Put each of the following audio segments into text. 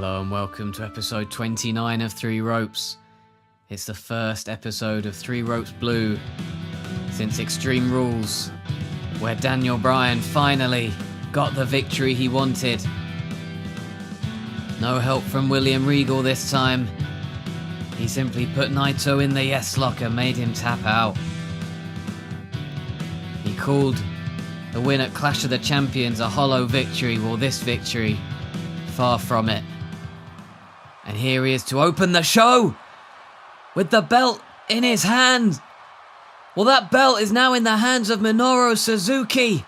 Hello and welcome to episode 29 of Three Ropes. It's the first episode of Three Ropes Blue since Extreme Rules, where Daniel Bryan finally got the victory he wanted. No help from William Regal this time. He simply put Naito in the yes lock and made him tap out. He called the win at Clash of the Champions a hollow victory. Well, this victory, far from it. And here he is to open the show with the belt in his hand. Well, that belt is now in the hands of Minoru Suzuki,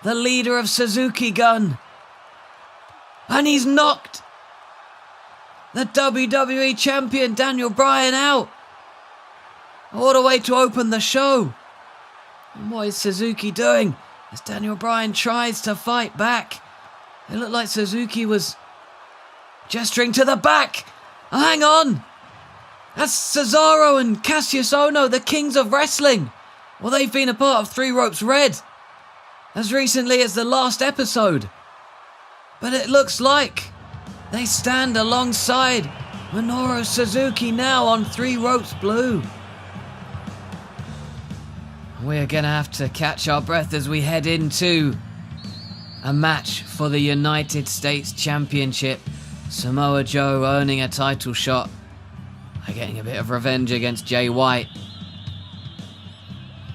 the leader of Suzuki Gun. And he's knocked the WWE champion Daniel Bryan out all the way to open the show. And what is Suzuki doing as Daniel Bryan tries to fight back? It looked like Suzuki was gesturing to the back. Hang on! That's Cesaro and Cassius Ohno, the kings of wrestling. Well, they've been a part of Three Ropes Red as recently as the last episode. But it looks like they stand alongside Minoru Suzuki now on Three Ropes Blue. We're going to have to catch our breath as we head into a match for the United States Championship. Samoa Joe earning a title shot by getting a bit of revenge against Jay White.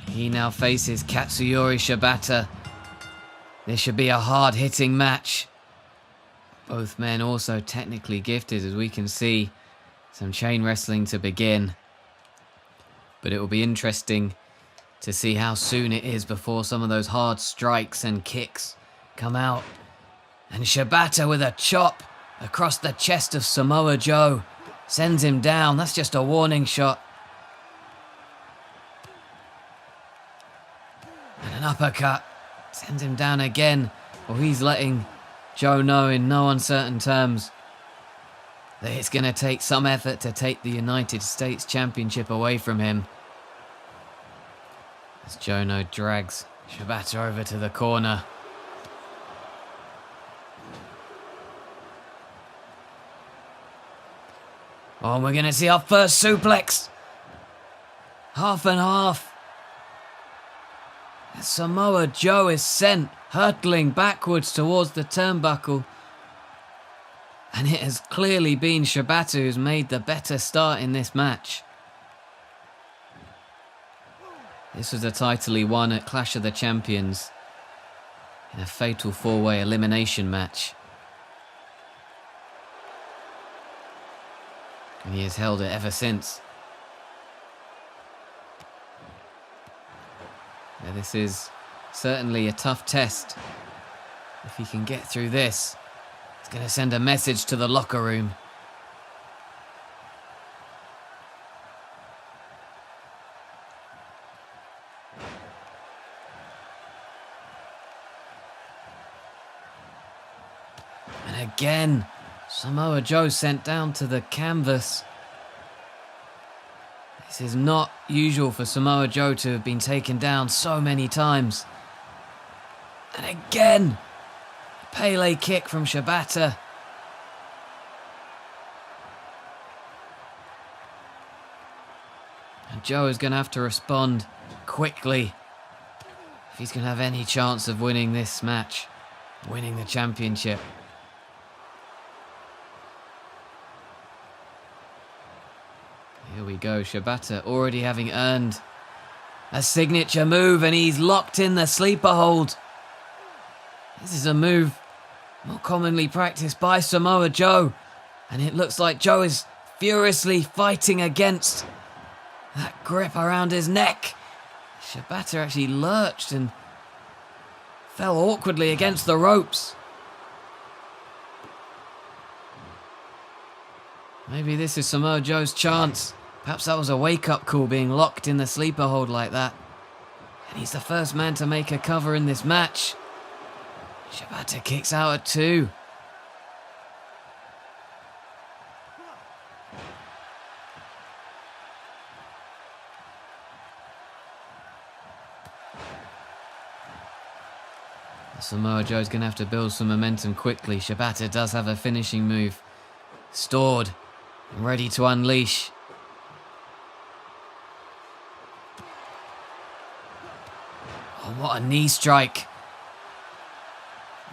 He now faces Katsuyori Shibata. This should be a hard-hitting match. Both men also technically gifted, as we can see. Some chain wrestling to begin. But it will be interesting to see how soon it is before some of those hard strikes and kicks come out. And Shibata with a chop across the chest of Samoa Joe sends him down. That's just a warning shot. And an uppercut sends him down again. Well, he's letting Joe know in no uncertain terms that it's going to take some effort to take the United States Championship away from him. As Jono drags Shibata over to the corner. Oh, we're going to see our first suplex. Half and half. As Samoa Joe is sent hurtling backwards towards the turnbuckle. And it has clearly been Shibata who's made the better start in this match. This was a title he won at Clash of the Champions in a fatal four-way elimination match. And he has held it ever since. Now, this is certainly a tough test. If he can get through this, it's going to send a message to the locker room. And again, Samoa Joe sent down to the canvas. This is not usual for Samoa Joe to have been taken down so many times. And again, a Pele kick from Shibata. And Joe is going to have to respond quickly if he's going to have any chance of winning this match, winning the championship. Here we go, Shibata already having earned a signature move, and he's locked in the sleeper hold. This is a move not commonly practiced by Samoa Joe, and it looks like Joe is furiously fighting against that grip around his neck. Shibata actually lurched and fell awkwardly against the ropes. Maybe this is Samoa Joe's chance. Perhaps that was a wake-up call, being locked in the sleeper hold like that. And he's the first man to make a cover in this match. Shibata kicks out at 2. Samoa Joe's going to have to build some momentum quickly. Shibata does have a finishing move stored and ready to unleash. Oh, what a knee strike.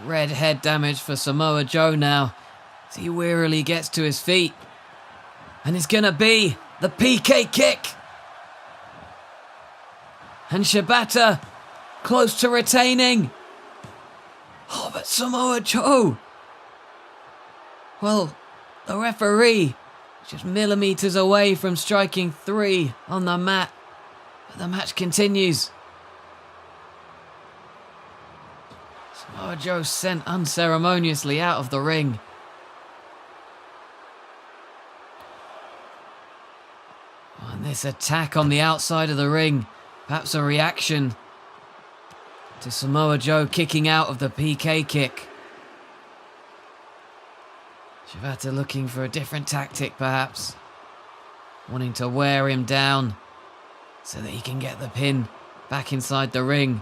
Red head damage for Samoa Joe now as he wearily gets to his feet. And it's going to be the PK kick. And Shibata close to retaining. Oh, but Samoa Joe. Well, the referee just millimeters away from striking 3 on the mat. But the match continues. Samoa Joe sent unceremoniously out of the ring. And this attack on the outside of the ring, perhaps a reaction to Samoa Joe kicking out of the PK kick. Shibata looking for a different tactic perhaps, wanting to wear him down so that he can get the pin back inside the ring.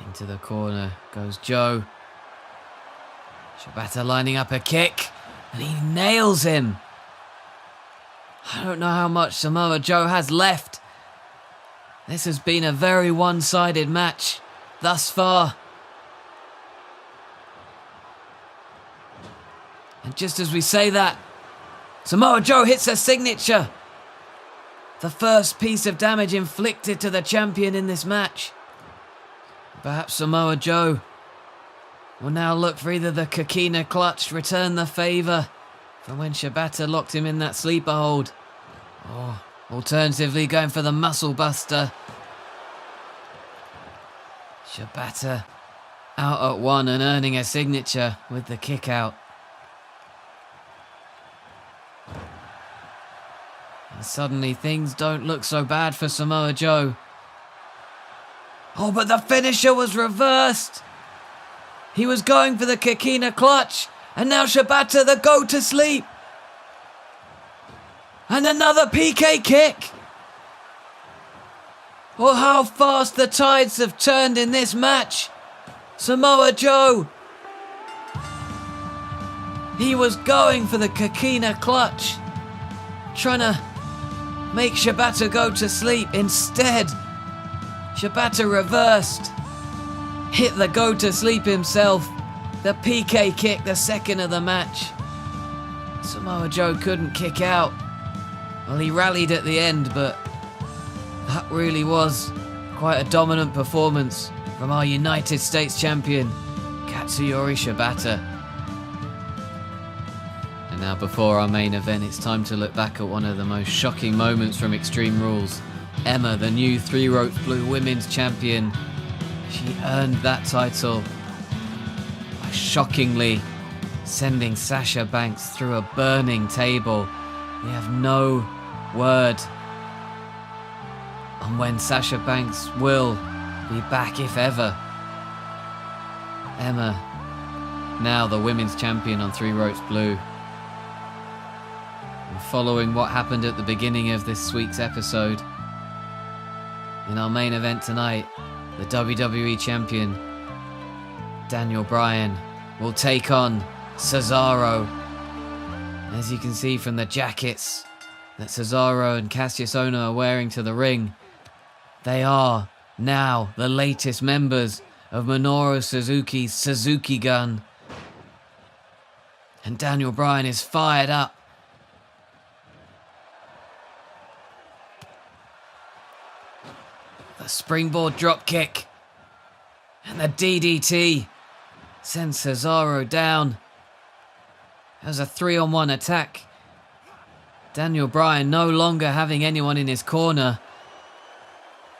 Into the corner goes Joe. Shibata lining up a kick, and he nails him. I don't know how much Samoa Joe has left. This has been a very one-sided match thus far. And just as we say that, Samoa Joe hits a signature. The first piece of damage inflicted to the champion in this match. Perhaps Samoa Joe will now look for either the Kakina clutch, return the favour from when Shibata locked him in that sleeper hold, or alternatively going for the muscle buster. Shibata out at 1 and earning a signature with the kick out. And suddenly things don't look so bad for Samoa Joe. Oh, but the finisher was reversed. He was going for the Kakina clutch, and now Shibata the go to sleep. And another PK kick. Oh, how fast the tides have turned in this match. Samoa Joe. He was going for the Kakina clutch, trying to make Shibata go to sleep. Instead, Shibata reversed, hit the go to sleep himself. The PK kick, the second of the match. Samoa Joe couldn't kick out. Well, he rallied at the end, but that really was quite a dominant performance from our United States champion, Katsuyori Shibata. And now before our main event, it's time to look back at one of the most shocking moments from Extreme Rules. Emma, the new 3 Ropes Blue Women's Champion, she earned that title by shockingly sending Sasha Banks through a burning table. We have no word on when Sasha Banks will be back, if ever. Emma, now the Women's Champion on 3 Ropes Blue. And following what happened at the beginning of this week's episode, in our main event tonight, the WWE Champion, Daniel Bryan, will take on Cesaro. As you can see from the jackets that Cesaro and Cassius Ohno are wearing to the ring, they are now the latest members of Minoru Suzuki's Suzuki Gun. And Daniel Bryan is fired up. The springboard drop kick and the DDT sends Cesaro down. It was a 3-on-1 attack. Daniel Bryan no longer having anyone in his corner.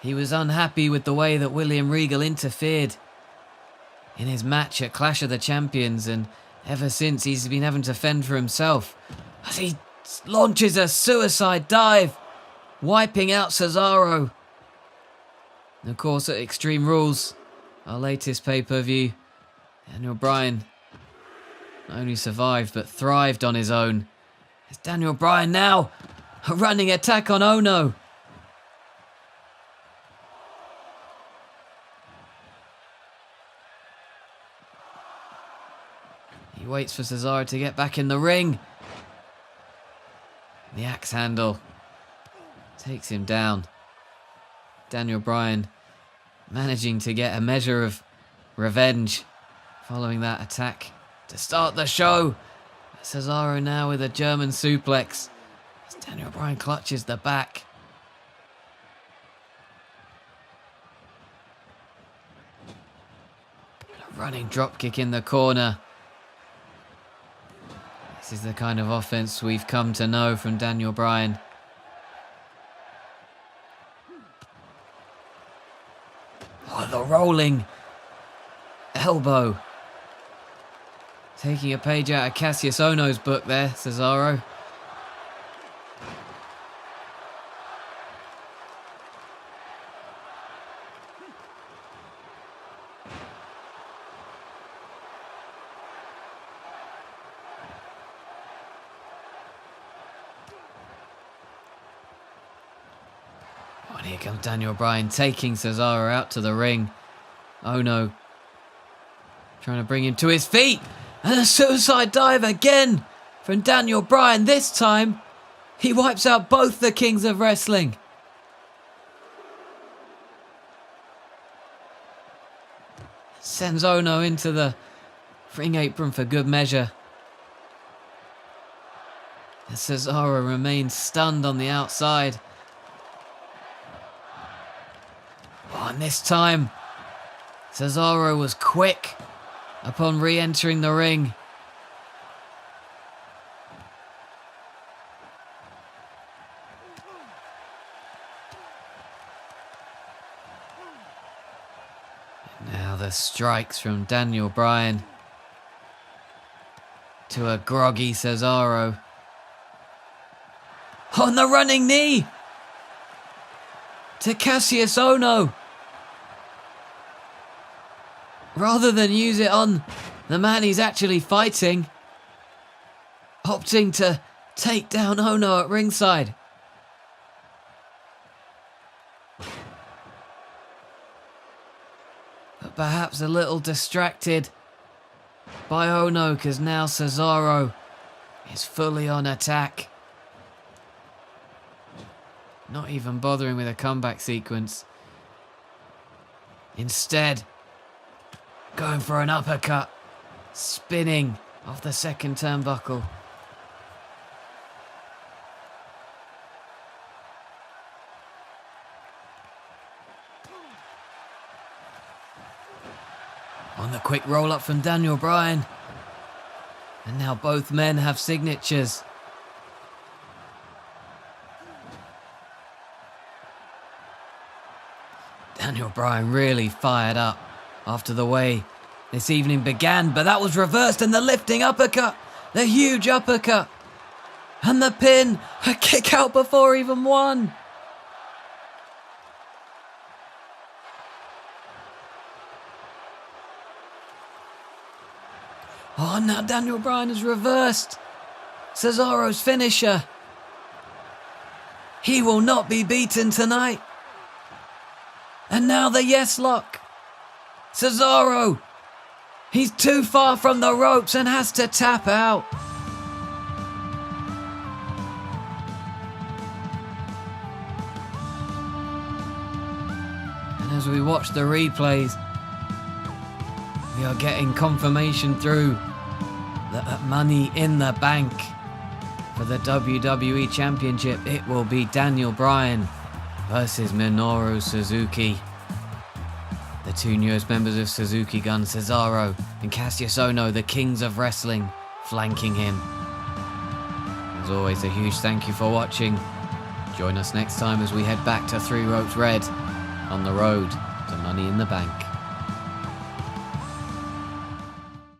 He was unhappy with the way that William Regal interfered in his match at Clash of the Champions, and ever since he's been having to fend for himself as he launches a suicide dive, wiping out Cesaro. And of course, at Extreme Rules, our latest pay-per-view, Daniel Bryan not only survived but thrived on his own. It's Daniel Bryan now, a running attack on Ohno. He waits for Cesaro to get back in the ring. The axe handle takes him down. Daniel Bryan managing to get a measure of revenge following that attack to start the show. Cesaro now with a German suplex as Daniel Bryan clutches the back. A running dropkick in the corner. This is the kind of offense we've come to know from Daniel Bryan. Oh, the rolling elbow. Taking a page out of Cassius Ohno's book there, Cesaro. Oh, and here comes Daniel Bryan taking Cesaro out to the ring. Ohno trying to bring him to his feet. And a suicide dive again from Daniel Bryan. This time, he wipes out both the kings of wrestling. Sends Ohno into the ring apron for good measure. And Cesaro remains stunned on the outside. Oh, and this time, Cesaro was quick upon re-entering the ring. And now the strikes from Daniel Bryan to a groggy Cesaro. On the running knee to Cassius Ohno. Rather than use it on the man he's actually fighting, opting to take down Ohno at ringside. But perhaps a little distracted by Ohno, because now Cesaro is fully on attack. Not even bothering with a comeback sequence. Instead, going for an uppercut, spinning off the second turnbuckle. On the quick roll up from Daniel Bryan. And now both men have signatures. Daniel Bryan really fired up after the way this evening began, but that was reversed, and the lifting uppercut, the huge uppercut, and the pin, a kick out before even one. Oh, now Daniel Bryan has reversed Cesaro's finisher. He will not be beaten tonight. And now the yes lock. Cesaro, he's too far from the ropes and has to tap out. And as we watch the replays, we are getting confirmation through that Money in the Bank for the WWE Championship, it will be Daniel Bryan versus Minoru Suzuki. The two newest members of Suzuki Gun, Cesaro and Cassius Ohno, the kings of wrestling, flanking him. As always, a huge thank you for watching. Join us next time as we head back to Three Ropes Red on the road to Money in the Bank.